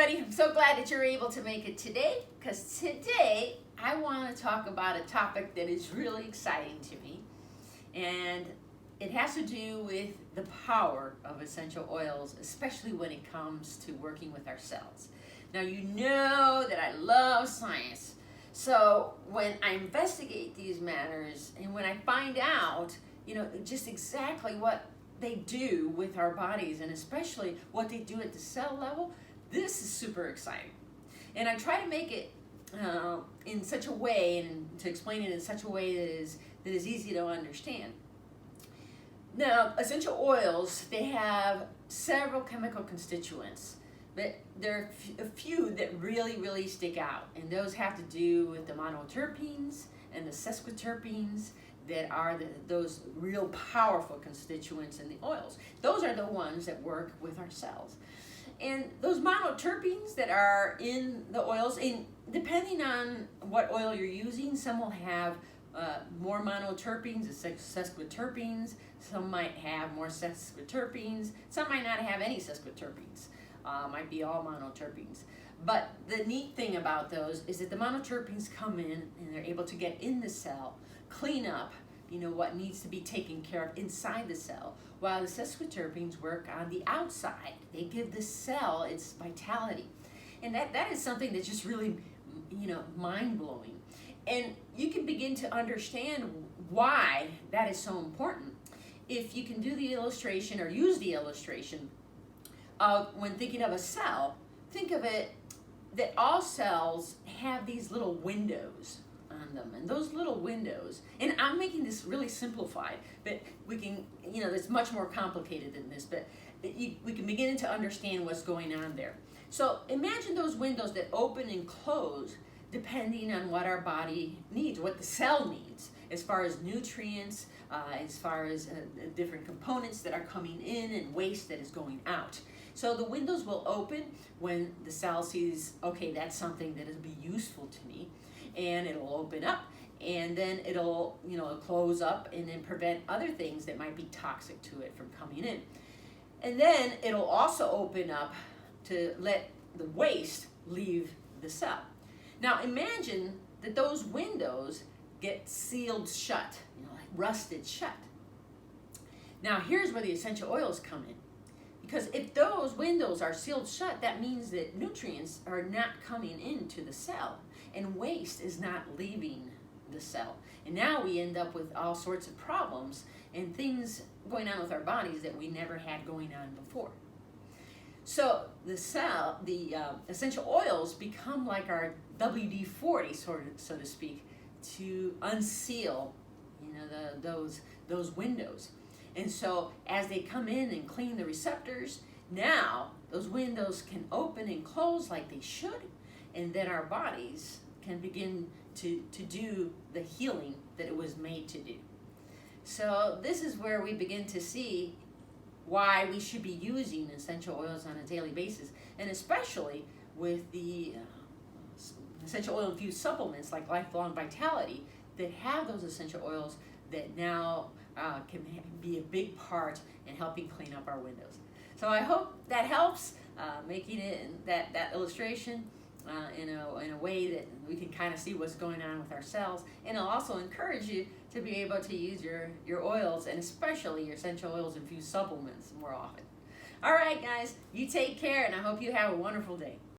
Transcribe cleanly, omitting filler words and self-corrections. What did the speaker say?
everybody. I'm so glad that you're able to make it today, because today I want to talk about a topic that is really exciting to me, and it has to do with the power of essential oils, especially when it comes to working with our cells. Now, you know that I love science, so when I investigate these matters and when I find out, just exactly what they do with our bodies, and especially what they do at the cell level, this is super exciting. And I try to make it in such a way, and to explain it in such a way that is easy to understand. Now, essential oils, they have several chemical constituents, but there are a few that really stick out, and those have to do with the monoterpenes and the sesquiterpenes that are those real powerful constituents in the oils. Those are the ones that work with our cells. And those monoterpenes that are in the oils, and depending on what oil you're using, some will have more monoterpenes, sesquiterpenes, some might have more sesquiterpenes, some might not have any sesquiterpenes, might be all monoterpenes. But the neat thing about those is that the monoterpenes come in and they're able to get in the cell, clean up what needs to be taken care of inside the cell, while the sesquiterpenes work on the outside. They give the cell its vitality. And that is something that's just really mind-blowing. And you can begin to understand why that is so important if you can do the illustration, or use the illustration of, when thinking of a cell, think of it that all cells have these little windows on them, and those little windows, and I'm making this really simplified, but we can, it's much more complicated than this, but we can begin to understand what's going on there. So imagine those windows that open and close depending on what our body needs, what the cell needs, as far as nutrients, as far as different components that are coming in and waste that is going out. So the windows will open when the cell sees, okay, that's something that will be useful to me, and it'll open up, and then it'll close up and then prevent other things that might be toxic to it from coming in. And then it'll also open up to let the waste leave the cell. Now imagine that those windows get sealed shut, like rusted shut. Now here's where the essential oils come in. Because if those windows are sealed shut, that means that nutrients are not coming into the cell, and waste is not leaving the cell. And now we end up with all sorts of problems and things going on with our bodies that we never had going on before. So the essential oils become like our WD40, so to speak, to unseal, those windows. And so as they come in and clean the receptors, now those windows can open and close like they should, and then our bodies can begin to do the healing that it was made to do. So this is where we begin to see why we should be using essential oils on a daily basis, and especially with the essential oil infused supplements like Lifelong Vitality that have those essential oils that now can be a big part in helping clean up our windows. So I hope that helps, making it that illustration in a way that we can kind of see what's going on with our cells, and it'll also encourage you to be able to use your oils, and especially your essential oils infused supplements, more often. All right, guys, you take care, and I hope you have a wonderful day.